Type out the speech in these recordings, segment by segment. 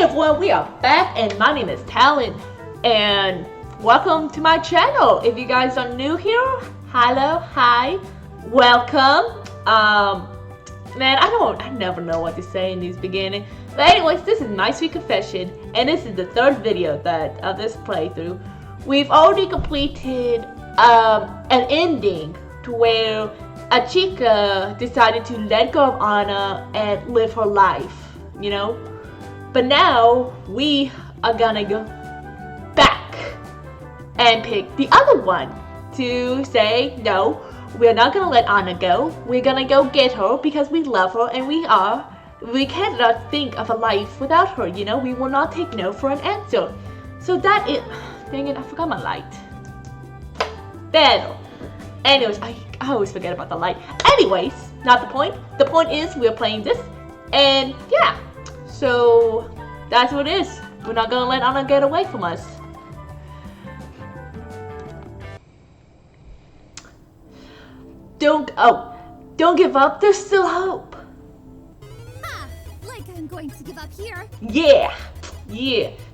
everyone, we are back and my name is Talon and welcome to my channel. If you guys are new here, hello, hi, welcome. Man, I never know what to say in these beginning. But anyways, this is my sweet confession and this is the third video of this playthrough. We've already completed an ending to where a chica decided to let go of Hana and live her life, you know? But now we are gonna go back and pick the other one to say, no, we're not gonna let Hana go. We're gonna go get her because we love her and we cannot think of a life without her, you know? We will not take no for an answer. So that is, dang it, I forgot my light. There. Anyways, I always forget about the light. Anyways, not the point. The point is we're playing this and yeah. So that's what it is. We're not gonna let Hana get away from us. Don't give up. There's still hope. Ah, like I'm going to give up here. Yeah,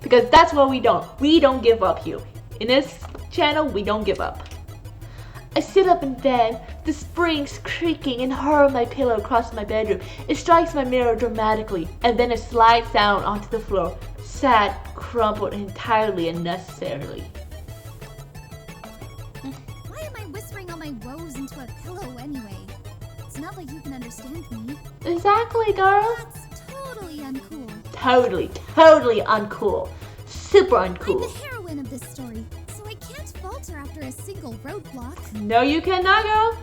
because that's what we don't give up here. In this channel, we don't give up. I sit up in bed, the springs creaking and hurl my pillow across my bedroom. It strikes my mirror dramatically, and then it slides down onto the floor, sad, crumpled entirely unnecessarily. Why am I whispering all my woes into a pillow anyway? It's not like you can understand me. Exactly, girl. That's totally uncool. Totally uncool. Super uncool. I'm the heroine of this story, so I can't falter after a single roadblock. No, you cannot, girl.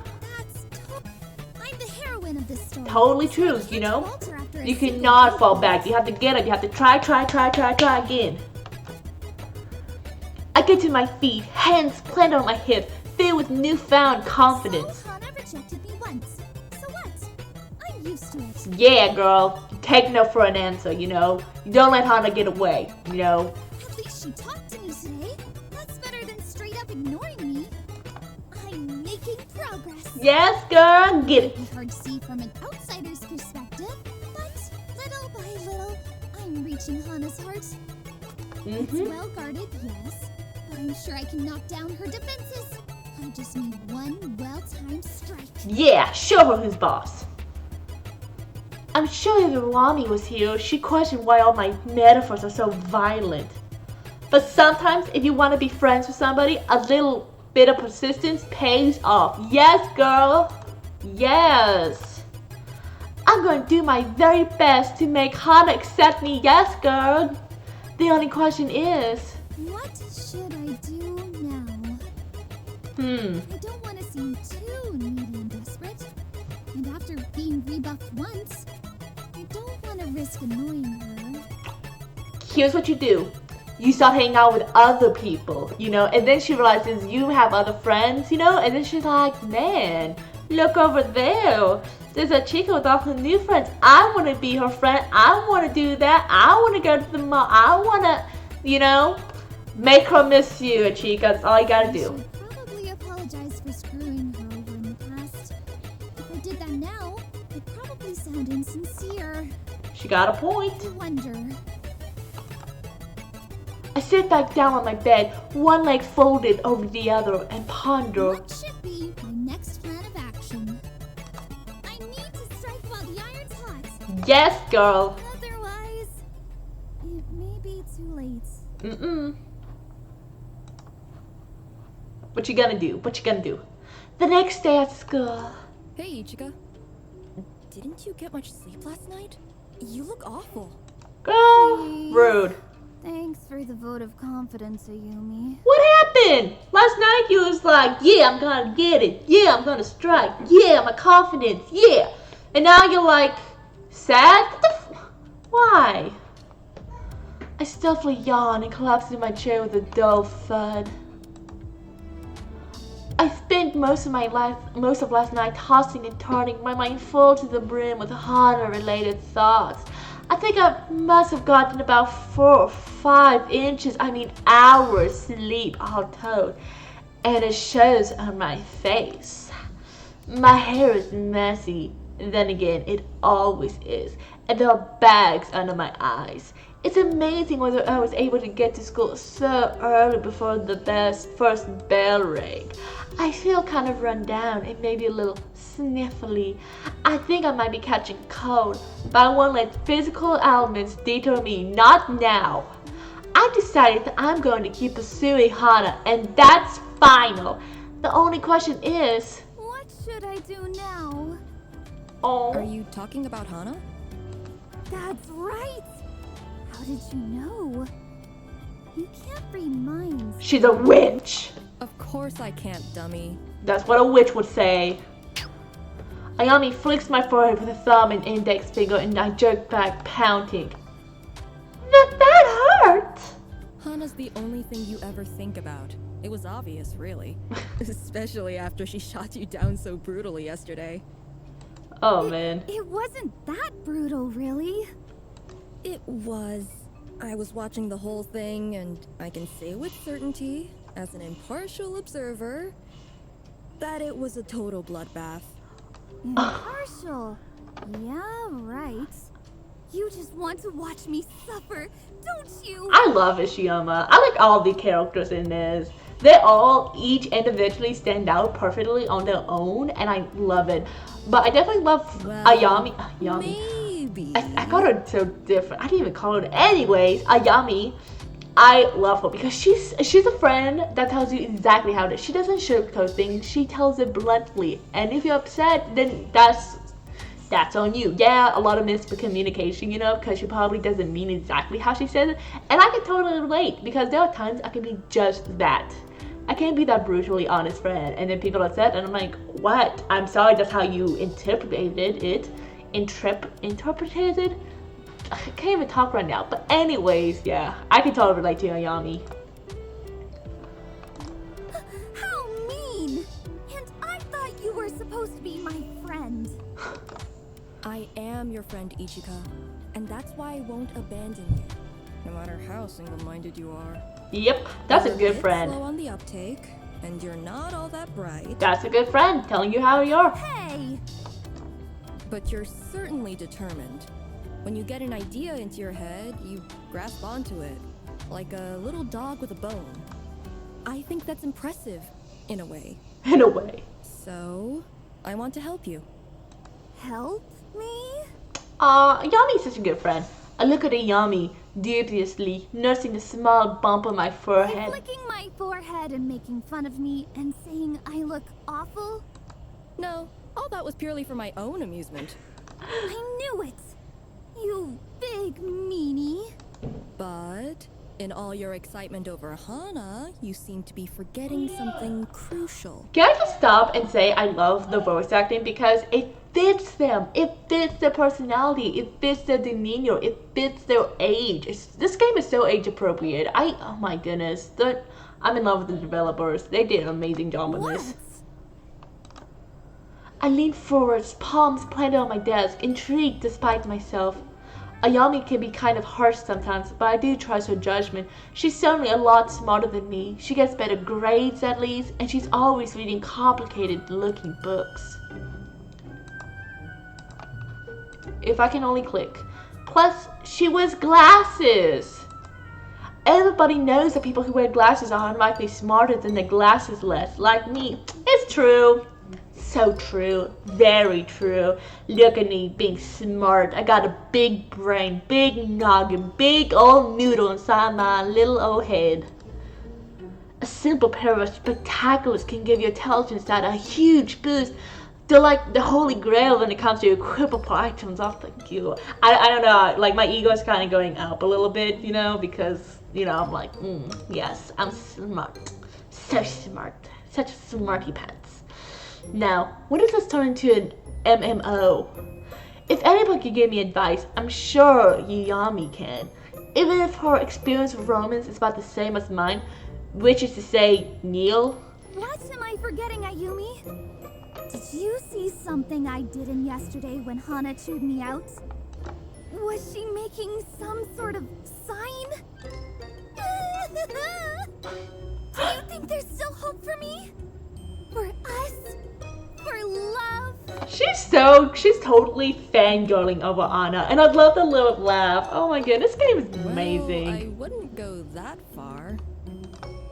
I'm the heroine of this story. Totally so true, you know? You single cannot fall roadblock. back. You have to get up. You have to try again. I get to my feet, hands planted on my hips, filled with newfound confidence. So Hana rejected me once. So what? I'm used to it. Yeah, girl. Take no for an answer, you know? You don't let Hana get away, you know? At least she talked to me today. That's better than straight up ignoring me. I'm making progress. Yes, girl. Get it. It's hard to see from an outsider's perspective, but little by little, I'm reaching Hana's heart. It's well guarded, yes, but I'm sure I can knock down her defenses. I just need one well-timed strike. Yeah, show her who's boss. I'm sure if Rami was here, she'd question why all my metaphors are so violent. But sometimes, if you want to be friends with somebody, a little bit of persistence pays off. Yes, girl. Yes. I'm going to do my very best to make Hana accept me. Yes, girl. The only question is... What should I do now? I don't want to seem too needy and desperate. And after being rebuffed once, I don't want to risk annoying her. Here's what you do. You start hanging out with other people, you know, and then she realizes you have other friends, you know, and then she's like, man, look over there. There's a chica with all her new friends. I want to be her friend. I want to do that. I want to go to the mall. I want to, you know, make her miss you, chica. That's all you got to do. I should probably apologize for screwing her over in the past. If I did that now, it'd probably sound insincere. She got a point. I wonder. I sit back down on my bed, one leg folded over the other, and ponder. What should be my next plan of action? I need to strike while the iron's hot. Yes, girl. Otherwise, it may be too late. What you gonna do? What you gonna do? The next day at school. Hey, Ichika. Didn't you get much sleep last night? You look awful. Girl, rude. Thanks for the vote of confidence, Ayumi. What happened? Last night you was like, yeah, I'm gonna get it. Yeah, I'm gonna strike. Yeah, my confidence. Yeah. And now you're like, sad? Why? I stealthily yawned and collapsed in my chair with a dull thud. I spent most of last night tossing and turning, my mind full to the brim with Hana-related thoughts. I think I must have gotten about 4 or 5 inches, hours sleep all told, and it shows on my face. My hair is messy, then again, it always is, and there are bags under my eyes. It's amazing whether I was able to get to school so early before the first bell rang. I feel kind of run down and maybe a little sniffly. I think I might be catching cold, but I won't let physical ailments deter me, not now. I decided that I'm going to keep pursuing Hana, and that's final. The only question is... What should I do now? Oh... Are you talking about Hana? That's right! How did you know? You can't read minds. She's a witch! Of course I can't, dummy. That's what a witch would say. Ayumi flicks my forehead with a thumb and index finger, and I jerk back, pouting. That hurt! Hana's the only thing you ever think about. It was obvious, really. Especially after she shot you down so brutally yesterday. Oh, man. It wasn't that brutal, really. It was. I was watching the whole thing, and I can say with certainty, as an impartial observer, that it was a total bloodbath. Impartial. Yeah, right. You just want to watch me suffer, don't you? I love Ishiyama. I like all the characters in this. They all each individually stand out perfectly on their own, and I love it. But I definitely love Ayumi. Maybe. I call her so different. I didn't even call her. Anyways, Ayumi. I love her because she's a friend that tells you exactly how it is. She doesn't sugarcoat things. She tells it bluntly. And if you're upset, then that's on you. Yeah, a lot of miscommunication, you know, because she probably doesn't mean exactly how she says it. And I can totally relate because there are times I can be just that. I can't be that brutally honest friend. And then people are upset and I'm like, what? I'm sorry, that's how you interpreted it. Interpreted it? I can't even talk right now. But anyways, yeah, I can totally relate to Ayumi. How mean! And I thought you were supposed to be my friend. I am your friend, Ichika, and that's why I won't abandon you, no matter how single-minded you are. Yep, that's a You're good bit friend. Slow on the uptake, and you're not all that bright. That's a good friend, telling you how you are. Hey! But you're certainly determined. When you get an idea into your head, you grasp onto it, like a little dog with a bone. I think that's impressive, in a way. In a way. So, I want to help you. Help me? Ayumi's such a good friend. I look at Ayumi dubiously, nursing a small bump on my forehead. Flicking my forehead and making fun of me and saying I look awful? No, all that was purely for my own amusement. I knew it! You big meanie. But, in all your excitement over Hana, you seem to be forgetting something crucial. Can I just stop and say I love the voice acting because it fits them. It fits their personality. It fits their demeanor. It fits their age. This game is so age appropriate. Oh my goodness. I'm in love with the developers. They did an amazing job on this. I leaned forward, palms planted on my desk, intrigued despite myself. Ayumi can be kind of harsh sometimes, but I do trust her judgment. She's certainly a lot smarter than me. She gets better grades at least, and she's always reading complicated looking books. If I can only click. Plus, she wears glasses. Everybody knows that people who wear glasses are automatically smarter than the glasses-less, like me. It's true. So true. Very true. Look at me being smart. I got a big brain, big noggin, big old noodle inside my little old head. A simple pair of spectaculars can give your intelligence that a huge boost. They're like the holy grail when it comes to equipable items. Oh, thank you. I don't know. Like, my ego is kind of going up a little bit, you know, because, you know, I'm like, yes, I'm smart. So smart. Such a smarty pants. Now, when does this turn into an MMO? If anyone can give me advice, I'm sure Ayumi can. Even if her experience with romance is about the same as mine, which is to say, Neil. What am I forgetting, Ayumi? Did you see something I did in yesterday when Hana chewed me out? Was she making some sort of sign? Do you think there's still hope for me? For us? For love? She's totally fangirling over Anna, and I love the little laugh. Oh my god, this game is amazing. Well, I wouldn't go that far.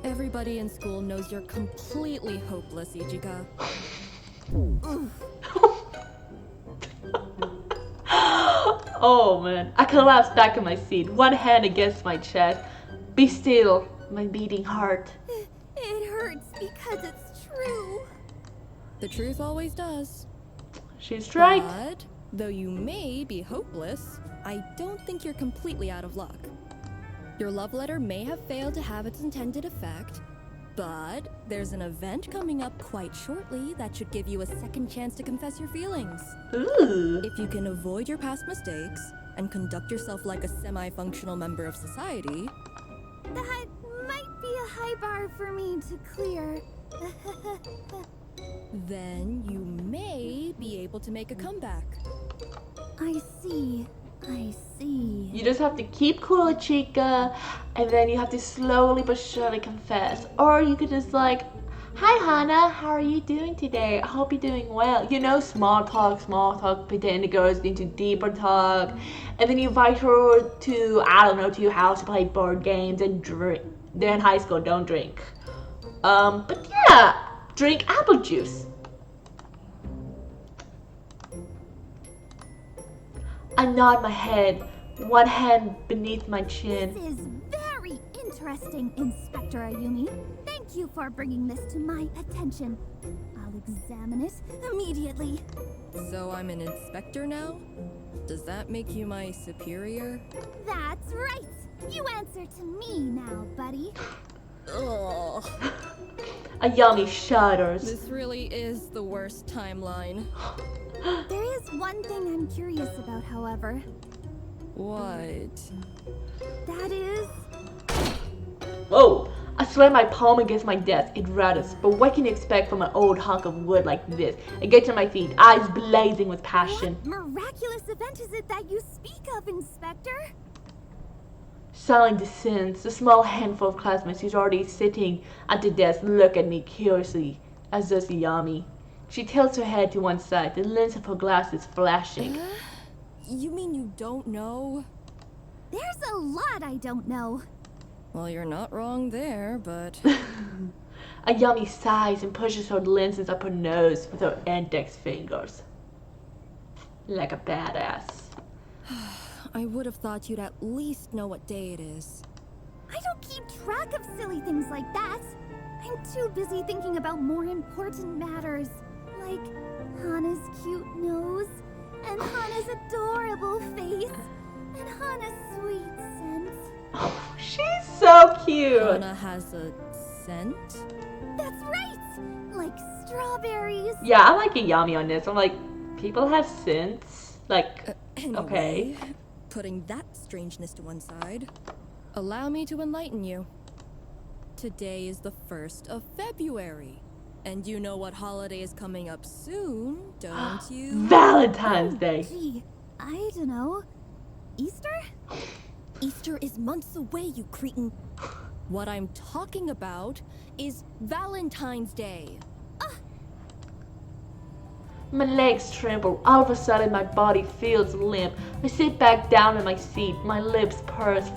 Everybody in school knows you're completely hopeless, Ichika. Oh man, I collapsed back in my seat, one hand against my chest. Be still, my beating heart. It hurts because it's true. The truth always does. She's right. But, though you may be hopeless, I don't think you're completely out of luck. Your love letter may have failed to have its intended effect, but there's an event coming up quite shortly that should give you a second chance to confess your feelings. Ooh. If you can avoid your past mistakes and conduct yourself like a semi-functional member of society, That might be a high bar for me to clear. then you may be able to make a comeback. I see. You just have to keep cool, Chica, and then you have to slowly but surely confess. Or you could just like, hi Hana, how are you doing today? I hope you're doing well. You know, small talk, pretend it goes into deeper talk. And then you invite her to, I don't know, to your house to play board games and drink. They're in high school, don't drink. But yeah, drink apple juice. I nod my head, one hand beneath my chin. This is very interesting, Inspector Ayumi. Thank you for bringing this to my attention. I'll examine it immediately. So I'm an inspector now? Does that make you my superior? That's right. You answer to me now, buddy. Ugh. Ayumi shudders. This really is the worst timeline. There is one thing I'm curious about, however. What? That is... Whoa! I slam my palm against my desk. It rattles. But what can you expect from an old hunk of wood like this? I get to my feet, eyes blazing with passion. What miraculous event is it that you speak of, Inspector? Silence descends. A small handful of classmates who's already sitting at the desk look at me curiously, as does Ayumi. She tilts her head to one side, the lens of her glasses flashing. You mean you don't know? There's a lot I don't know. Well, you're not wrong there, but... Ayumi sighs and pushes her lenses up her nose with her index fingers. Like a badass. I would have thought you'd at least know what day it is. I don't keep track of silly things like that. I'm too busy thinking about more important matters, like Hana's cute nose, and Hana's adorable face, and Hana's sweet scent. Oh, she's so cute. Hana has a scent? That's right! Like strawberries. Yeah, I'm like Ayumi on this. I'm like, people have scents. Like, Anyway, okay. Putting that strangeness to one side, allow me to enlighten you. Today is the 1st of February. And you know what holiday is coming up soon, don't you? Valentine's Day. Gee, I don't know. Easter? Easter is months away, you cretin. What I'm talking about is Valentine's Day. My legs tremble. All of a sudden, my body feels limp. I sit back down in my seat. My lips purse,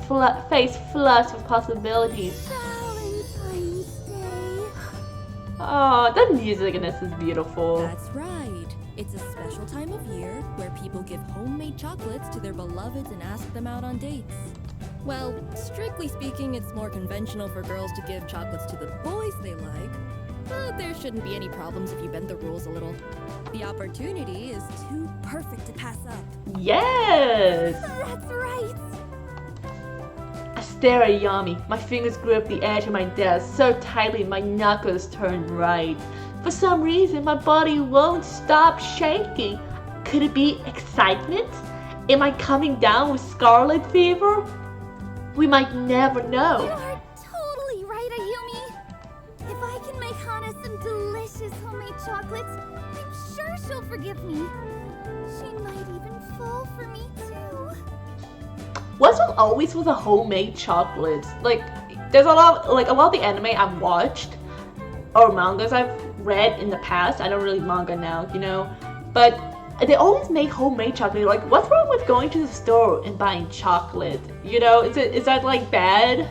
face flushed with possibilities. Valentine's Day. Oh, the music in this is beautiful. That's right. It's a special time of year where people give homemade chocolates to their beloveds and ask them out on dates. Well, strictly speaking, it's more conventional for girls to give chocolates to the boys they like, but there shouldn't be any problems if you bend the rules a little. The opportunity is too perfect to pass up. Yes! That's right. I stare at Ayumi. My fingers grip the edge of my desk so tightly my knuckles turn right. For some reason, my body won't stop shaking. Could it be excitement? Am I coming down with scarlet fever? We might never You know. are totally right, Ayumi. If I can make Hana some delicious homemade chocolates, I'm sure she'll forgive me. She might even fall for me too. What's always with the homemade chocolates? Like, there's a lot of the anime I've watched or mangas I've read in the past. I don't really manga now, you know. But they always make homemade chocolate. Like, what's wrong with going to the store and buying chocolate? You know, is that like bad?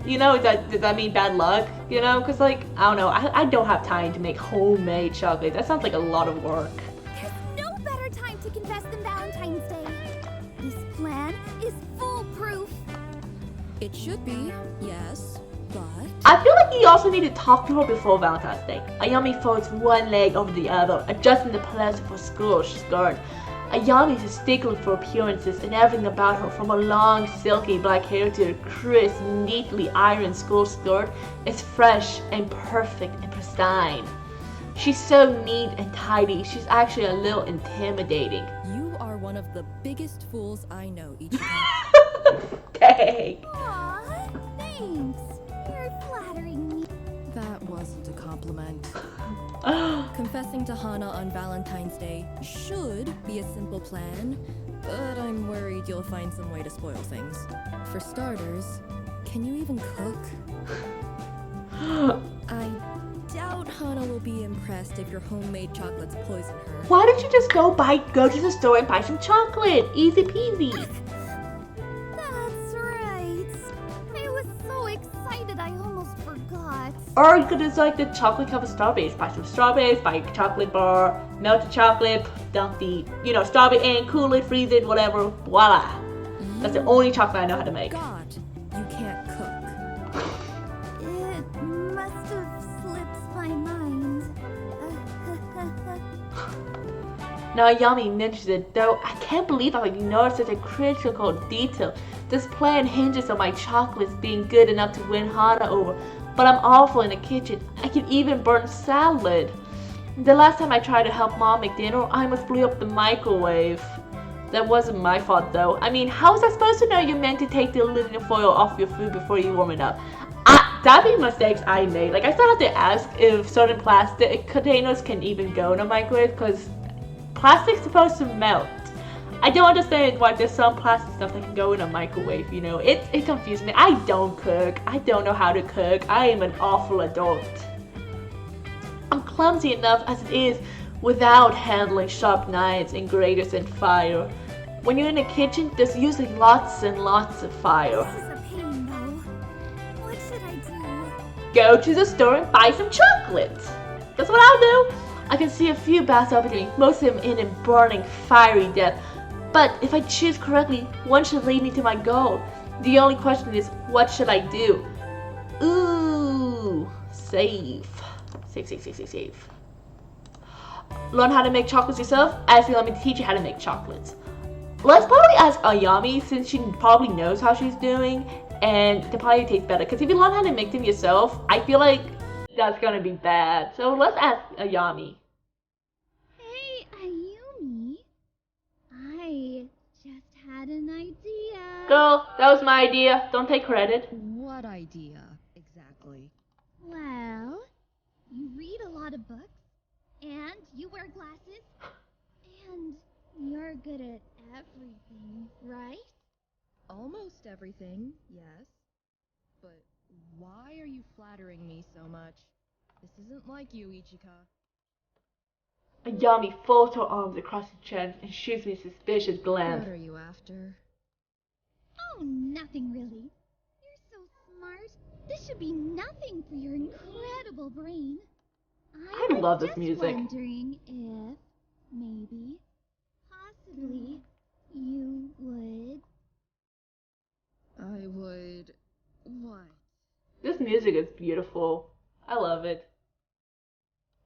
You know, does that mean bad luck? You know, because like, I don't know, I don't have time to make homemade chocolate. That sounds like a lot of work. There's no better time to confess than Valentine's Day. This plan is foolproof. It should be, yes, but... I feel like you also need to talk to her before Valentine's Day. Ayumi folds one leg over the other, adjusting the pleated for school skirt. Ayumi is a stickler for appearances, and everything about her, from her long, silky black hair to her crisp, neatly ironed school skirt, is fresh and perfect and pristine. She's so neat and tidy, she's actually a little intimidating. You are one of the biggest fools I know, Ichika. Okay. Aw, thanks. You're flattering me. That wasn't a compliment. Confessing to Hana on Valentine's Day should be a simple plan, but I'm worried you'll find some way to spoil things. For starters, can you even cook? I doubt Hana will be impressed if your homemade chocolates poison her. Why don't you just go to the store and buy some chocolate? Easy peasy. That's right. I was so excited I almost forgot. Or you could just like the chocolate covered strawberries. Buy some strawberries, buy a chocolate bar, melt the chocolate, dump the, strawberry in, cool it, freeze it, whatever. Voila. That's the only chocolate I know how to make. God, you can't cook. It must have slipped my mind. Now Ayumi mentions it, though I can't believe I ignored such a critical detail. This plan hinges on my chocolates being good enough to win Hana over, but I'm awful in the kitchen. I can even burn salad. The last time I tried to help Mom make dinner, I almost blew up the microwave. That wasn't my fault though. I mean, how was I supposed to know you're meant to take the aluminum foil off your food before you warm it up? That'd be mistakes I made. Like, I still have to ask if certain plastic containers can even go in a microwave, because plastic's supposed to melt. I don't understand why there's some plastic stuff that can go in a microwave, It confuses me. I don't cook. I don't know how to cook. I am an awful adult. I'm clumsy enough as it is without handling sharp knives and graters and fire. When you're in the kitchen, there's usually lots and lots of fire. This is a pain, though. What should I do? Go to the store and buy some chocolates. That's what I'll do. I can see a few baths opportunities, most of them in a burning, fiery death. But if I choose correctly, one should lead me to my goal. The only question is, what should I do? Ooh, save. Save. Learn how to make chocolates yourself? Actually, let me teach you how to make chocolates. Let's probably ask Ayumi, since she probably knows how she's doing, and they probably taste better. Because if you learn how to make them yourself, I feel like that's gonna be bad. So let's ask Ayumi. Hey, Ayumi. I just had an idea. Girl, that was my idea. Don't take credit. What idea, exactly? Well, you read a lot of books, and you wear glasses, and you're good at everything, right? Almost everything, yes. But why are you flattering me so much? This isn't like you, Ichika. Ayumi folds her arms across her chest and shoots me a suspicious glance. What are you after? Oh, nothing really. You're so smart. This should be nothing for your incredible brain. I love this just music. Wondering if, maybe, possibly, you would. I would... what? This music is beautiful. I love it.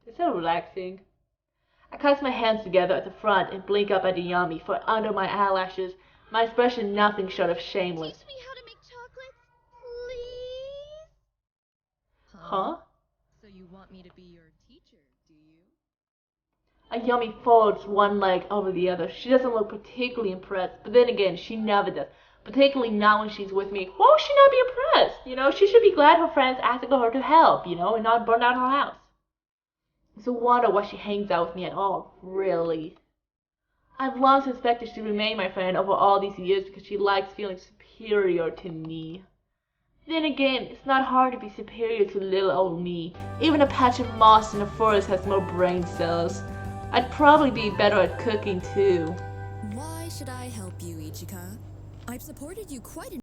It's so relaxing. I clasp my hands together at the front and blink up at Ayumi, for under my eyelashes, my expression nothing short of shameless. Teach me how to make chocolates, please? Huh? So you want me to be your teacher, do you? Ayumi folds one leg over the other. She doesn't look particularly impressed, but then again, she never does. Particularly not when she's with me. Why would she not be impressed? She should be glad her friends asked her to help, and not burn down her house. It's a wonder why she hangs out with me at all, really. I've long suspected she remained my friend over all these years because she likes feeling superior to me. Then again, it's not hard to be superior to little old me. Even a patch of moss in the forest has more brain cells. I'd probably be better at cooking too. Why should I help you, Ichika? I've supported you quite enough.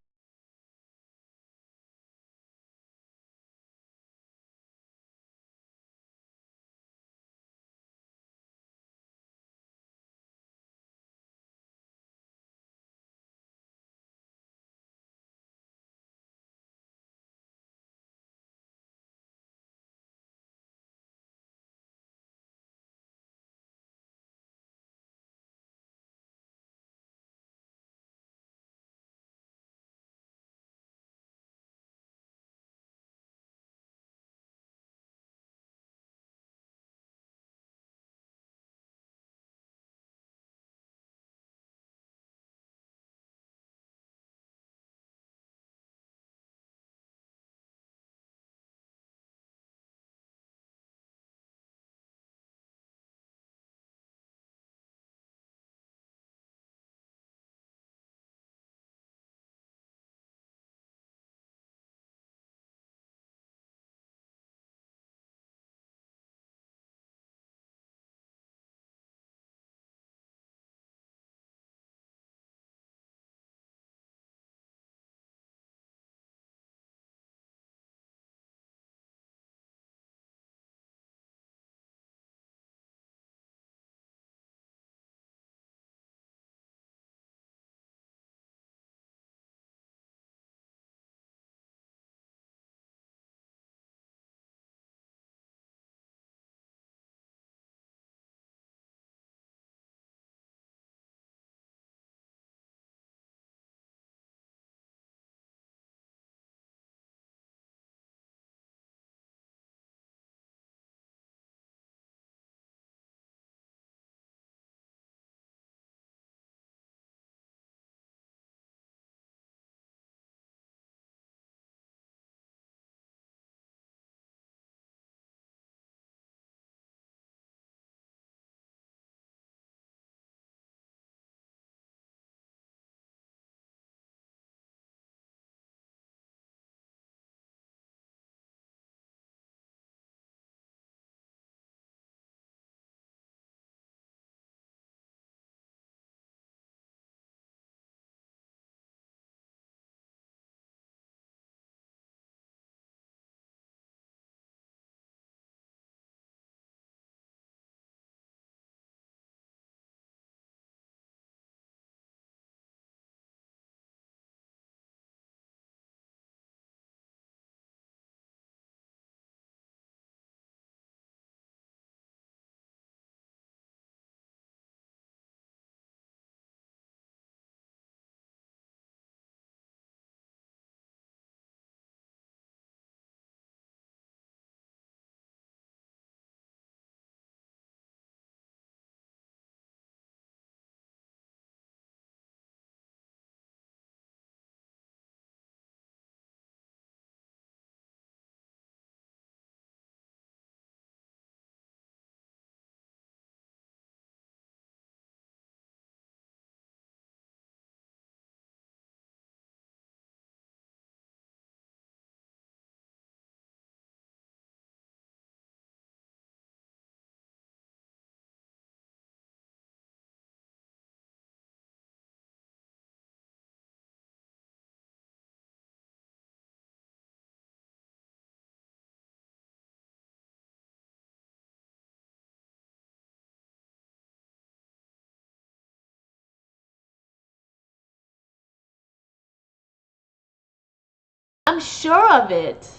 I'm sure of it.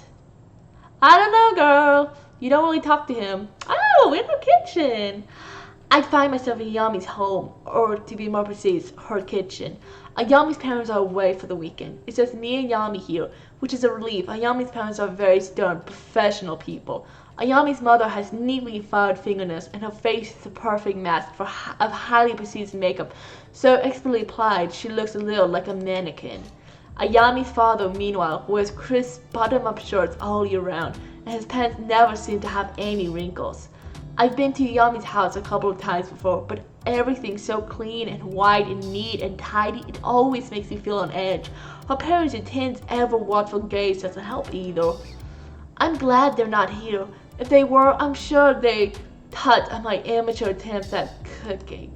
I don't know, girl. You don't really talk to him. Oh, in the kitchen. I find myself in Yami's home, or to be more precise, her kitchen. Ayami's parents are away for the weekend. It's just me and Yami here, which is a relief. Ayami's parents are very stern, professional people. Ayami's mother has neatly filed fingernails, and her face is a perfect mask of highly precise makeup, so expertly applied she looks a little like a mannequin. Ayami's father, meanwhile, wears crisp button-up shirts all year round, and his pants never seem to have any wrinkles. I've been to Yami's house a couple of times before, but everything's so clean and white and neat and tidy, it always makes me feel on edge. Her parents' intense, ever-watchful gaze doesn't help either. I'm glad they're not here. If they were, I'm sure they Tut at my amateur attempts at cooking.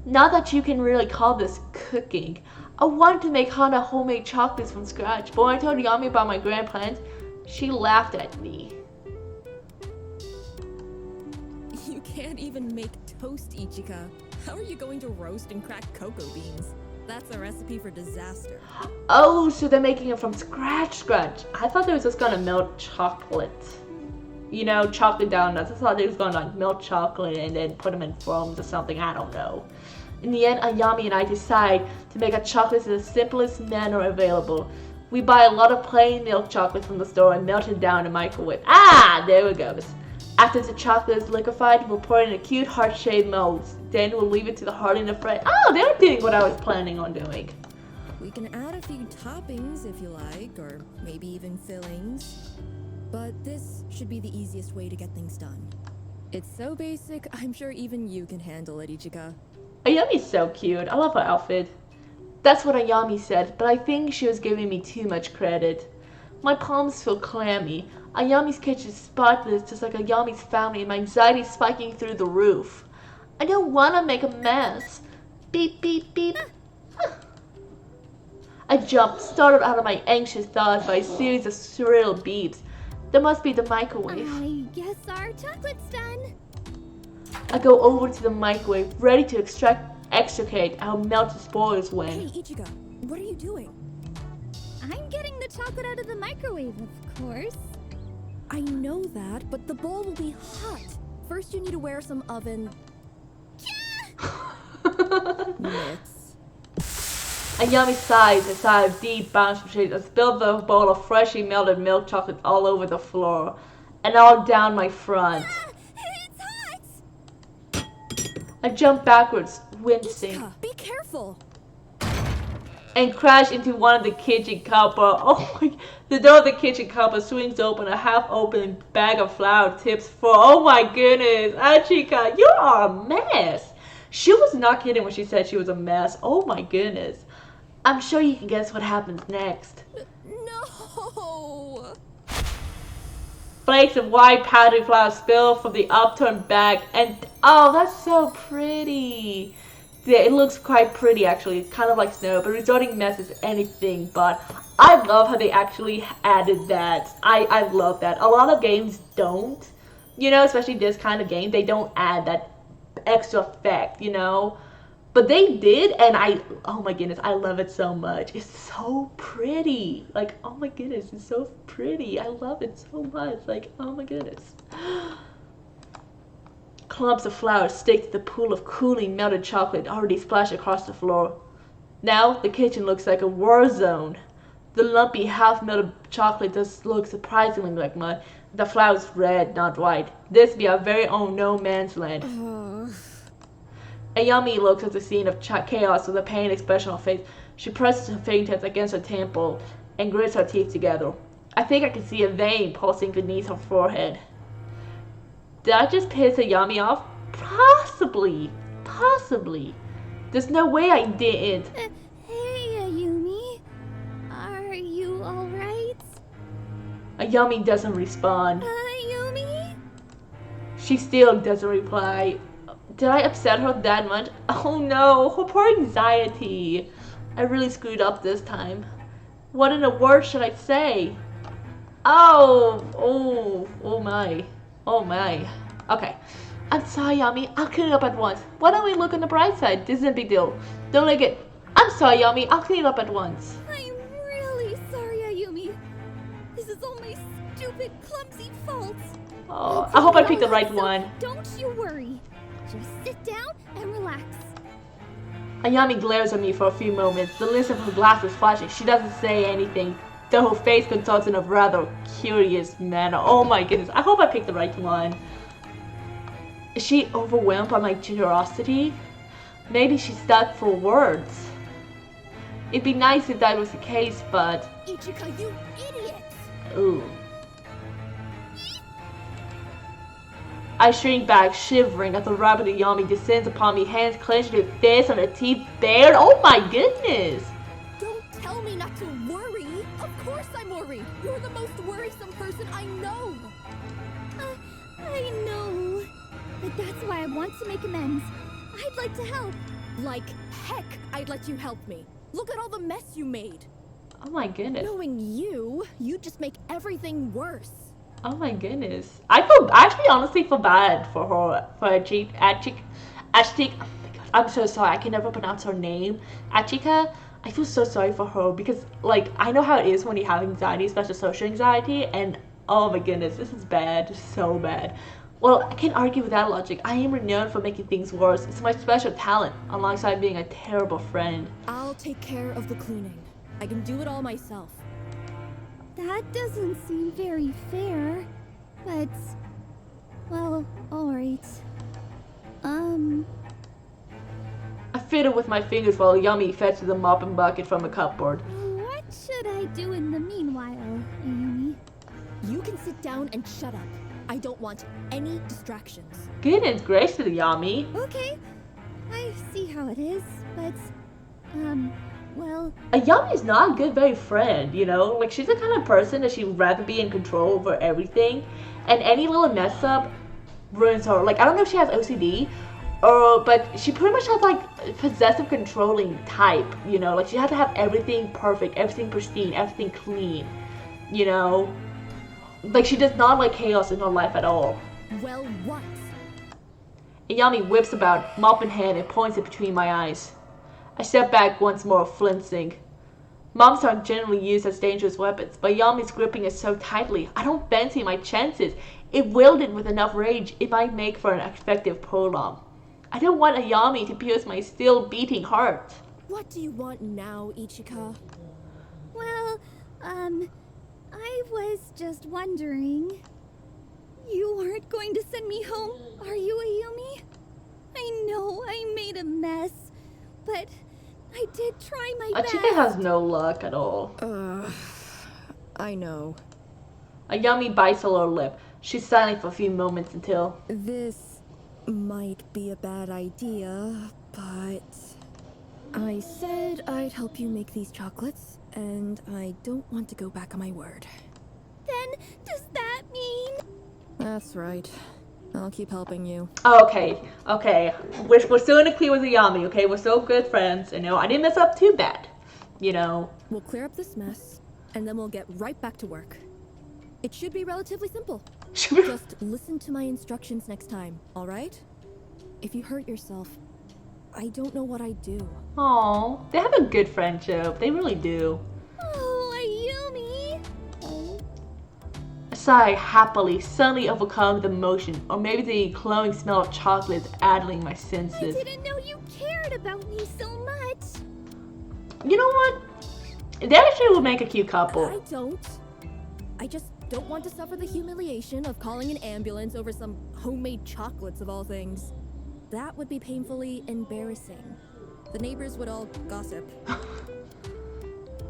Not that you can really call this cooking. I wanted to make Hana homemade chocolates from scratch, but when I told Yami about my grand plans, she laughed at me. You can't even make toast, Ichika. How are you going to roast and crack cocoa beans? That's a recipe for disaster. Oh, so they're making it from scratch. I thought they was just gonna melt chocolate. You know, chocolate donuts. I thought they was gonna like melt chocolate and then put them in foams or something. I don't know. In the end, Ayami and I decide to make a chocolate in the simplest manner available. We buy a lot of plain milk chocolate from the store and melt it down in the microwave. Ah, there it goes. After the chocolate is liquefied, we'll pour it in a cute heart-shaped mold. Then we'll leave it to the harden in the fridge. Oh, they're doing what I was planning on doing. We can add a few toppings if you like, or maybe even fillings. But this should be the easiest way to get things done. It's so basic, I'm sure even you can handle it, Ichika. Ayami's so cute. I love her outfit. That's what Ayami said, but I think she was giving me too much credit. My palms feel clammy. Ayami's kitchen is spotless, just like Ayami's family, and my anxiety is spiking through the roof. I don't want to make a mess. Beep, beep, beep. I jumped, startled out of my anxious thoughts by a series of shrill beeps. There must be the microwave. I guess our chocolate's done. I go over to the microwave, ready to extricate how melted spoilers Hey, when. Ichika, what are you doing? I'm getting the chocolate out of the microwave, of course. I know that, but the bowl will be hot. First, you need to wear some oven mitts. Ayami sighs a sigh of deep bounce from shade and spilled the bowl of freshly melted milk chocolate all over the floor and all down my front. It's hot! I jump backwards, wincing, Ichika, be careful. and crash into one of the kitchen cupboard. Oh my! The door of the kitchen cupboard swings open. A half-open bag of flour tips for. Oh my goodness, Achika, you are a mess. She was not kidding when she said she was a mess. Oh my goodness. I'm sure you can guess what happens next. No! Flakes of white powdered flour spill from the upturned bag, and oh, that's so pretty. Yeah, it looks quite pretty actually. It's kind of like snow, but resulting mess is anything but. I love how they actually added that. I love that. A lot of games don't, you know, especially this kind of game. They don't add that extra effect, you know. But they did, and oh my goodness, I love it so much. It's so pretty. Like, oh my goodness, it's so pretty. I love it so much. Like, oh my goodness. Clumps of flour stick to the pool of cooling melted chocolate already splashed across the floor. Now, the kitchen looks like a war zone. The lumpy, half-melted chocolate does look surprisingly like mud. The flour's red, not white. This be our very own no man's land. Ayami looks at the scene of chaos with a pained expression on her face. She presses her fingertips against her temple and grits her teeth together. I think I can see a vein pulsing beneath her forehead. Did I just piss Ayami off? Possibly. Possibly. There's no way I didn't. Hey, Ayumi. Are you alright? Ayami doesn't respond. Ayumi? She still doesn't reply. Did I upset her that much? Oh no, her poor anxiety. I really screwed up this time. What in the world should I say? Oh my. Oh my. Okay. I'm sorry, Yami. I'll clean it up at once. Why don't we look on the bright side? This isn't a big deal. Don't let it. I'm sorry, Yami. I'll clean it up at once. I'm really sorry, Ayumi. This is all my stupid, clumsy fault. Oh, I hope I picked the right one. Don't you worry. Just sit down and relax. Ayami glares at me for a few moments. The lens of her glass is flashing. She doesn't say anything, though her face contorts in a rather curious manner. Oh my goodness. I hope I picked the right one. Is she overwhelmed by my generosity? Maybe she's stuck for words. It'd be nice if that was the case, but... Ichika, you idiot! Ooh. I shrink back, shivering, as the rabbit Ayami descends upon me, hands clenched with fists and her teeth bared. Oh my goodness! Don't tell me not to worry. Of course I'm worried. You're the most worrisome person I know. I know. but that's why I want to make amends. I'd like to help. Like heck, I'd let you help me. Look at all the mess you made. Oh my goodness. Knowing you just make everything worse. Oh my goodness. I actually honestly feel bad for her, for Achika. Oh my god, I'm so sorry. I can never pronounce her name. Achika. I feel so sorry for her because, like, I know how it is when you have anxiety, especially social anxiety, and oh my goodness, this is bad, so bad. Well, I can't argue with that logic. I am renowned for making things worse. It's my special talent, alongside being a terrible friend. I'll take care of the cleaning. I can do it all myself. That doesn't seem very fair, but... well, alright. I fiddle with my fingers while Yummy fetches the mopping bucket from a cupboard. What should I do in the meanwhile, Ayumi? You can sit down and shut up. I don't want any distractions. Goodness gracious, Yummy. Okay, I see how it is, but... well... A Yummy's not a good very friend, you know? Like, she's the kind of person that she'd rather be in control over everything, and any little mess up ruins her. Like, I don't know if she has OCD, but she pretty much has, like, possessive controlling type, you know? Like, she has to have everything perfect, everything pristine, everything clean, you know? Like, she does not like chaos in her life at all. Well, what? Yummy whips about, mop in hand, and points it between my eyes. I step back once more, flinching. Moms aren't generally used as dangerous weapons, but Yami's gripping it so tightly, I don't fancy my chances. If wielded with enough rage, it might make for an effective prolong. I don't want a Yami to pierce my still beating heart. What do you want now, Ichika? Well, I was just wondering... You aren't going to send me home, are you, Ayumi? I know I made a mess, but I did try my best. Achika has no luck at all. I know. Ayumi bites her lower lip. She's silent for a few moments until... This might be a bad idea, but... I said I'd help you make these chocolates, and I don't want to go back on my word. Then, does that mean... That's right. I'll keep helping you. Okay. We're still in the clear with Ayumi, okay? We're still good friends, you know? I didn't mess up too bad, you know? We'll clear up this mess, and then we'll get right back to work. It should be relatively simple. Just listen to my instructions next time, alright? If you hurt yourself, I don't know what I'd do. Aw, they have a good friendship. They really do. Oh, Ayumi! I sigh happily, suddenly overcome the motion, or maybe the glowing smell of chocolate is addling my senses. I didn't know you cared about me so much. You know what? They actually would make a cute couple. I don't. I just don't want to suffer the humiliation of calling an ambulance over some homemade chocolates of all things. That would be painfully embarrassing. The neighbors would all gossip.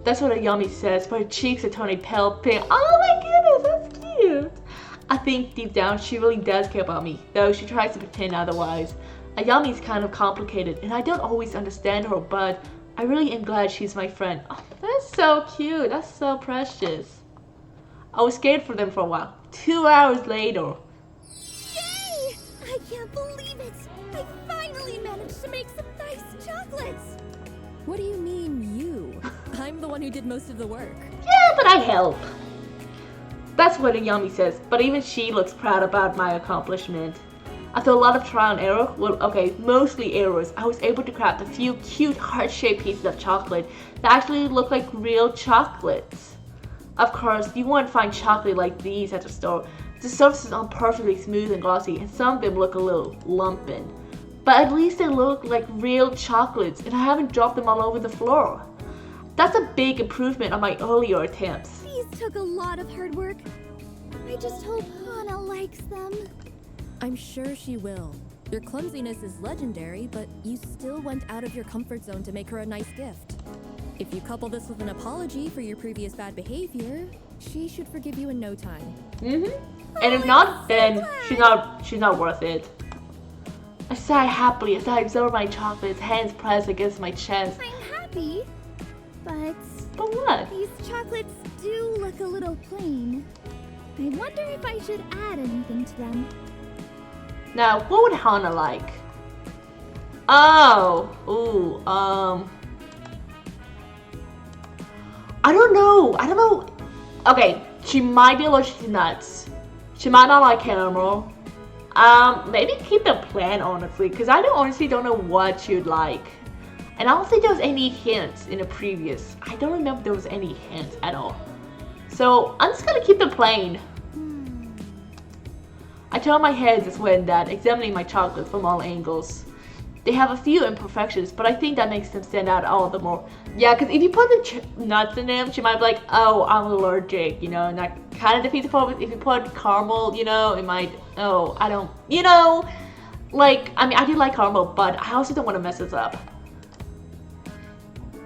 That's what Ayumi says, but her cheeks are turning pale pink. Oh my goodness, that's cute. I think deep down she really does care about me, though she tries to pretend otherwise. Ayumi's kind of complicated, and I don't always understand her, but I really am glad she's my friend. Oh, that's so cute. That's so precious. I was scared for them for a while. 2 hours later. Yay! I can't believe it! I finally managed to make some nice chocolates! What do you mean, you? I'm the one who did most of the work. Yeah, but I help. That's what Ayumi says, but even she looks proud about my accomplishment. After a lot of trial and error, well, okay, mostly errors, I was able to craft a few cute heart-shaped pieces of chocolate that actually look like real chocolates. Of course, you won't find chocolate like these at the store. The surfaces are perfectly smooth and glossy, and some of them look a little lumpy. But at least they look like real chocolates, and I haven't dropped them all over the floor. That's a big improvement on my earlier attempts. These took a lot of hard work. I just hope Hana likes them. I'm sure she will. Your clumsiness is legendary, but you still went out of your comfort zone to make her a nice gift. If you couple this with an apology for your previous bad behavior, she should forgive you in no time. And if not, then she's not worth it. I sigh happily as I absorb my chocolates, hands pressed against my chest. I'm happy, but what? these chocolates do look a little plain. I wonder if I should add anything to them. Now, what would Hana like? Oh, ooh, I don't know. Okay, she might be allergic to nuts. She might not like caramel. Maybe keep the plan, honestly, because I honestly don't know what she would like. And I don't think there was any hints in the previous. I don't remember there was any hints at all. So I'm just gonna keep it plain. I turn my head this way and that, examining my chocolate from all angles. They have a few imperfections, but I think that makes them stand out all the more. Yeah, because if you put the nuts in them, she might be like, oh, I'm allergic, you know, and that kind of defeats the purpose. If you put caramel, you know, it might, oh, I don't, you know, like, I mean, I do like caramel, but I also don't want to mess this up.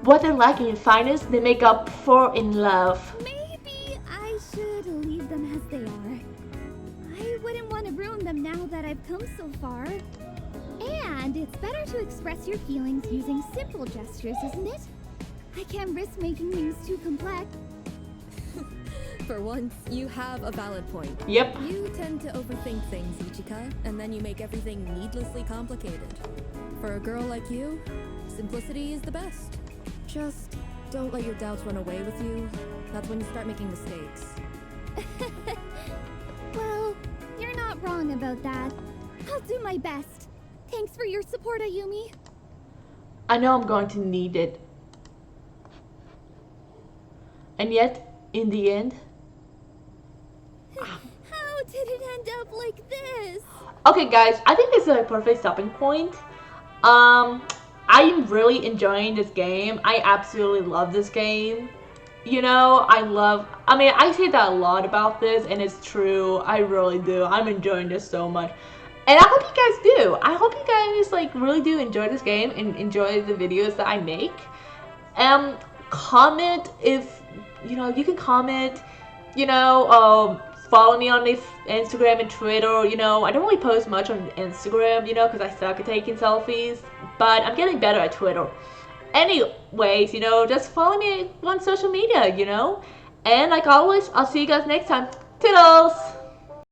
What they're lacking in fineness, they make up for in love. Maybe I should leave them as they are. I wouldn't want to ruin them now that I've come so far. And it's better to express your feelings using simple gestures, isn't it? I can't risk making things too complex. For once, you have a valid point. Yep. You tend to overthink things, Ichika, and then you make everything needlessly complicated. For a girl like you, simplicity is the best. Just don't let your doubts run away with you. That's when you start making mistakes. Well, you're not wrong about that. I'll do my best. Thanks for your support, Ayumi. I know I'm going to need it. And yet, in the end... How did it end up like this? Okay guys, I think this is a perfect stopping point. I'm really enjoying this game. I absolutely love this game. You know, I mean, I say that a lot about this, and it's true. I really do. I'm enjoying this so much. And I hope you guys do. I hope you guys, like, really do enjoy this game and enjoy the videos that I make. Comment if, you know, you can comment, you know, follow me on Instagram and Twitter. You know, I don't really post much on Instagram, you know, because I suck at taking selfies. But I'm getting better at Twitter. Anyways, you know, just follow me on social media, you know. And like always, I'll see you guys next time. Toodles!